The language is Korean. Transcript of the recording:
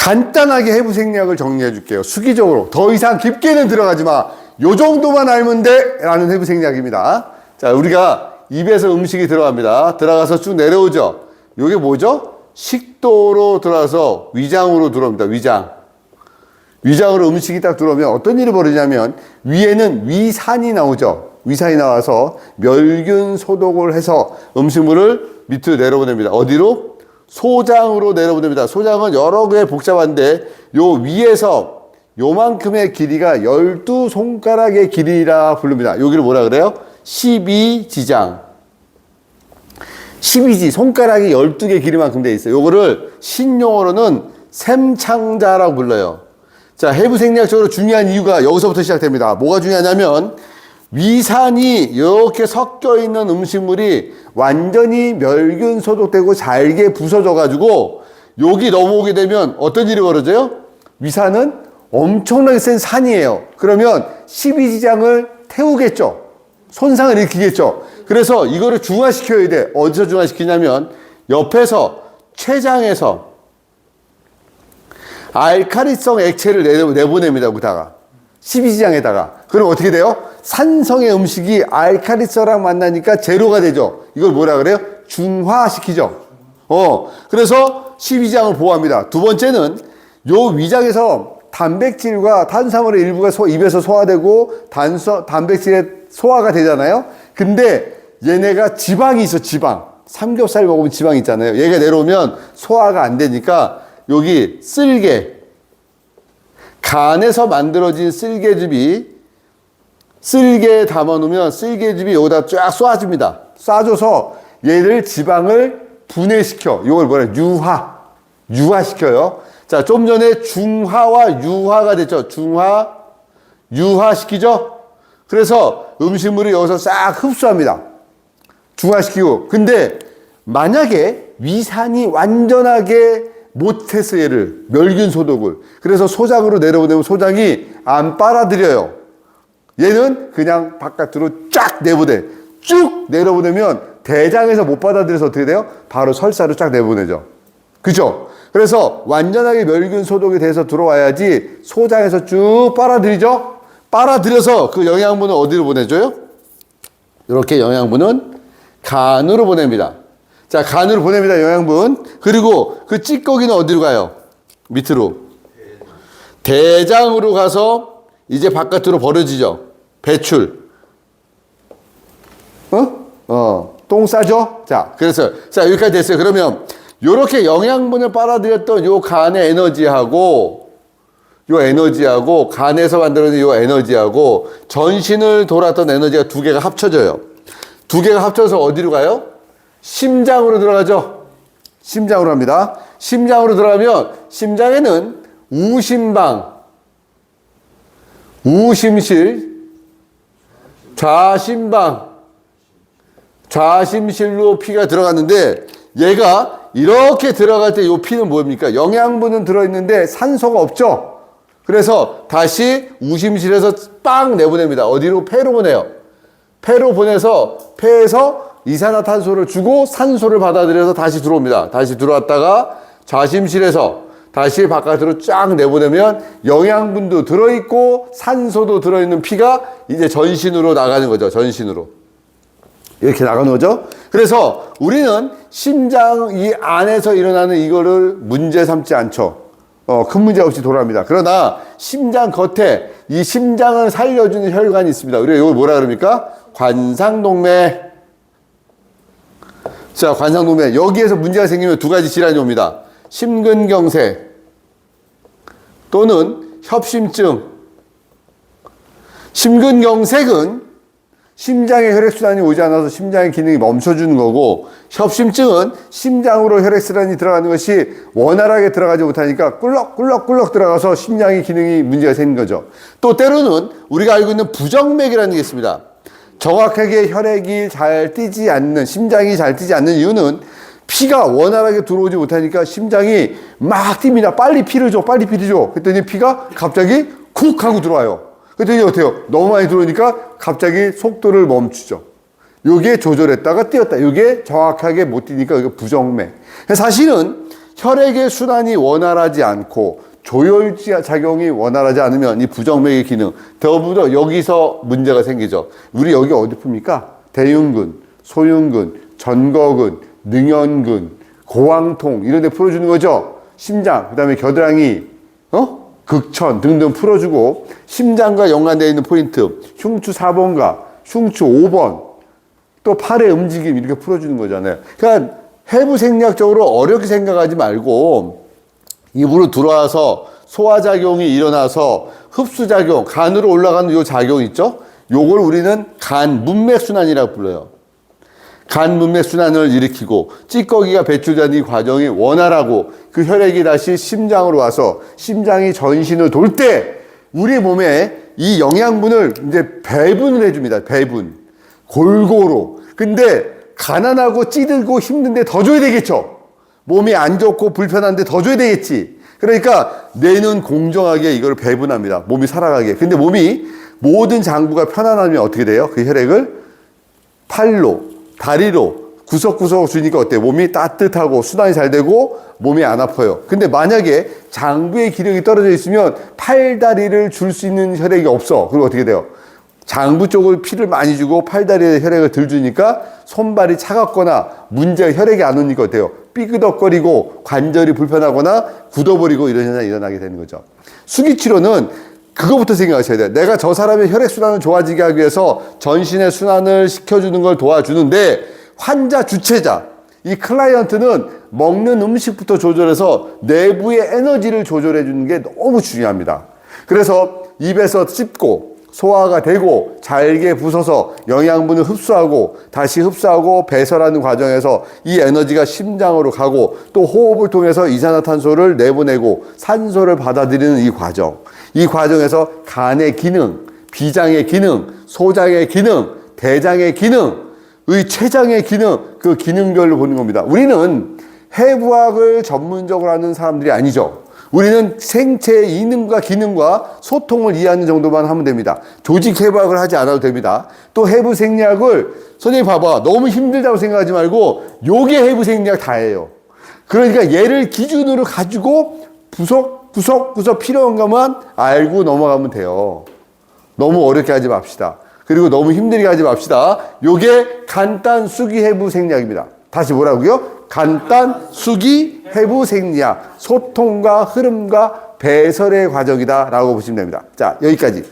간단하게 해부 생략을 정리해 줄게요. 수기적으로. 더 이상 깊게는 들어가지 마. 요 정도만 알면 돼. 라는 해부 생략입니다. 자, 우리가 입에서 음식이 들어갑니다. 들어가서 쭉 내려오죠. 요게 뭐죠? 식도로 들어가서 위장으로 들어옵니다. 위장으로 음식이 딱 들어오면 어떤 일이 벌어지냐면 위에는 위산이 나오죠. 위산이 나와서 멸균 소독을 해서 음식물을 밑으로 내려보냅니다. 어디로? 소장으로 내려보냅니다. 소장은 여러 개 복잡한데 요 위에서 요만큼의 길이가 12손가락의 길이라 부릅니다. 여기를 뭐라 그래요? 12지장. 12지, 손가락이 12개 길이만큼 되어 있어요. 요거를 신용어로는 샘창자라고 불러요. 자, 해부 생략적으로 중요한 이유가 여기서부터 시작됩니다. 뭐가 중요하냐면 위산이 이렇게 섞여 있는 음식물이 완전히 멸균 소독되고 잘게 부서져 가지고 여기 넘어오게 되면 어떤 일이 벌어져요? 위산은 엄청나게 센 산이에요. 그러면 12지장을 태우겠죠. 손상을 일으키겠죠. 그래서 이거를 중화시켜야 돼. 어디서 중화시키냐면 옆에서 췌장에서 알카리성 액체를 내보냅니다. 여기다가 12지장에다가. 그럼 어떻게 돼요? 산성의 음식이 알카리성랑 만나니까 제로가 되죠. 이걸 뭐라 그래요? 중화시키죠. 그래서 12지장을 보호합니다. 두 번째는 요 위장에서 단백질과 탄수화물의 일부가 입에서 소화되고 단백질의 소화가 되잖아요. 근데 얘네가 지방이 있어. 지방. 삼겹살 먹으면 지방 있잖아요. 얘가 내려오면 소화가 안 되니까 여기 쓸개, 간에서 만들어진 쓸개즙이, 쓸개에 담아놓으면 쓸개즙이 여기다 쫙 쏴줍니다. 쏴줘서 얘를 지방을 분해시켜. 이걸 뭐래? 유화시켜요. 자, 좀 전에 중화와 유화가 됐죠. 유화시키죠. 그래서 음식물이 여기서 싹 흡수합니다. 중화시키고. 근데 만약에 위산이 완전하게 못해서 얘를 멸균 소독을, 그래서 소장으로 내려보내면 소장이 안 빨아들여요. 얘는 그냥 바깥으로 쫙 내보내. 쭉 내려보내면 대장에서 못 받아들여서 어떻게 돼요? 바로 설사로 쫙 내보내죠. 그죠? 그래서 완전하게 멸균 소독이 돼서 들어와야지 소장에서 쭉 빨아들이죠. 빨아들여서 그 영양분을 어디로 보내줘요? 이렇게 영양분은 간으로 보냅니다. 자, 간으로 보냅니다. 영양분. 그리고 그 찌꺼기는 어디로 가요? 밑으로. 대장으로 가서 이제 바깥으로 버려지죠. 배출. 똥 싸죠? 자, 그래서 자, 여기까지 됐어요. 그러면 요렇게 영양분을 빨아들였던 요 간의 에너지하고 간에서 만들어진 요 에너지하고 전신을 돌았던 에너지가 두 개가 합쳐져요. 두 개가 합쳐서 어디로 가요? 심장으로 들어가죠. 심장으로 합니다. 심장으로 들어가면 심장에는 우심방, 우심실, 좌심실로 피가 들어갔는데 얘가 이렇게 들어갈 때 이 피는 뭡니까? 영양분은 들어있는데 산소가 없죠. 그래서 다시 우심실에서 빵 내보냅니다. 어디로? 폐로 보내요. 폐로 보내서 폐에서 이산화탄소를 주고 산소를 받아들여서 다시 들어옵니다. 다시 들어왔다가 좌심실에서 다시 바깥으로 쫙 내보내면 영양분도 들어있고 산소도 들어있는 피가 이제 전신으로 나가는 거죠. 전신으로. 이렇게 나가는 거죠. 그래서 우리는 심장 이 안에서 일어나는 이거를 문제 삼지 않죠. 큰 문제 없이 돌아갑니다. 그러나 심장 겉에 이 심장을 살려주는 혈관이 있습니다. 우리가 이걸 뭐라 그럽니까? 관상동맥. 자, 관상동맥. 여기에서 문제가 생기면 두 가지 질환이 옵니다. 심근경색 또는 협심증. 심근경색은 심장에 혈액순환이 오지 않아서 심장의 기능이 멈춰주는 거고, 협심증은 심장으로 혈액순환이 들어가는 것이 원활하게 들어가지 못하니까 꿀럭꿀럭 들어가서 심장의 기능이 문제가 생긴 거죠. 또 때로는 우리가 알고 있는 부정맥이라는 게 있습니다. 정확하게 혈액이 잘 뛰지 않는, 심장이 잘 뛰지 않는 이유는 피가 원활하게 들어오지 못하니까 심장이 막 뜁니다. 빨리 피를 줘. 그랬더니 피가 갑자기 쿡 하고 들어와요. 그랬더니 어때요? 너무 많이 들어오니까 갑자기 속도를 멈추죠. 요게 조절했다가 뛰었다. 요게 정확하게 못 뛰니까 이게 부정맥. 사실은 혈액의 순환이 원활하지 않고 조혈 작용이 원활하지 않으면 이 부정맥의 기능, 더불어 여기서 문제가 생기죠. 우리 여기 어디 풉니까? 대흉근, 소흉근, 전거근, 능연근, 고황통 이런 데 풀어주는 거죠. 심장, 그 다음에 겨드랑이, 극천 등등 풀어주고, 심장과 연관되어 있는 포인트, 흉추 4번과 흉추 5번, 또 팔의 움직임 이렇게 풀어주는 거잖아요. 그러니까 해부 생리학적으로 어렵게 생각하지 말고 입으로 들어와서 소화작용이 일어나서 흡수작용, 간으로 올라가는 요 작용 있죠? 요걸 우리는 간 문맥순환이라고 불러요. 간 문맥순환을 일으키고 찌꺼기가 배출되는 이 과정이 원활하고 그 혈액이 다시 심장으로 와서 심장이 전신을 돌 때 우리 몸에 이 영양분을 이제 배분을 해줍니다. 배분. 골고루. 근데 가난하고 찌들고 힘든데 더 줘야 되겠죠. 몸이 안 좋고 불편한데 더 줘야 되겠지. 그러니까 뇌는 공정하게 이걸 배분합니다. 몸이 살아가게. 근데 몸이 모든 장부가 편안하면 어떻게 돼요? 그 혈액을 팔로, 다리로 구석구석 주니까 어때요? 몸이 따뜻하고 순환이 잘 되고 몸이 안 아파요. 근데 만약에 장부의 기력이 떨어져 있으면 팔다리를 줄 수 있는 혈액이 없어. 그럼 어떻게 돼요? 장부 쪽을 피를 많이 주고 팔다리에 혈액을 덜 주니까 손발이 차갑거나 문제가 혈액이 안 오니까 어때요? 삐그덕거리고 관절이 불편하거나 굳어버리고 이런 현상이 일어나게 되는 거죠. 수기치료는 그거부터 생각하셔야 돼요. 내가 저 사람의 혈액순환을 좋아지게 하기 위해서 전신의 순환을 시켜주는 걸 도와주는데 환자 주체자, 이 클라이언트는 먹는 음식부터 조절해서 내부의 에너지를 조절해 주는 게 너무 중요합니다. 그래서 입에서 씹고 소화가 되고 잘게 부숴서 영양분을 흡수하고 다시 흡수하고 배설하는 과정에서 이 에너지가 심장으로 가고 또 호흡을 통해서 이산화탄소를 내보내고 산소를 받아들이는 이 과정. 이 과정에서 간의 기능, 비장의 기능, 소장의 기능, 대장의 기능, 의 췌장의 기능, 그 기능별로 보는 겁니다. 우리는 해부학을 전문적으로 하는 사람들이 아니죠. 우리는 생체의 이능과 기능과 소통을 이해하는 정도만 하면 됩니다. 조직 해부학을 하지 않아도 됩니다. 또 해부 생리학을 선생님 봐봐. 너무 힘들다고 생각하지 말고 요게 해부 생리학 다예요. 그러니까 얘를 기준으로 가지고 구석 필요한 것만 알고 넘어가면 돼요. 너무 어렵게 하지 맙시다. 그리고 너무 힘들게 하지 맙시다. 요게 간단 수기 해부 생리학입니다. 다시 뭐라고요? 간단 수기 해부 생리학. 소통과 흐름과 배설의 과정이다 라고 보시면 됩니다. 자, 여기까지.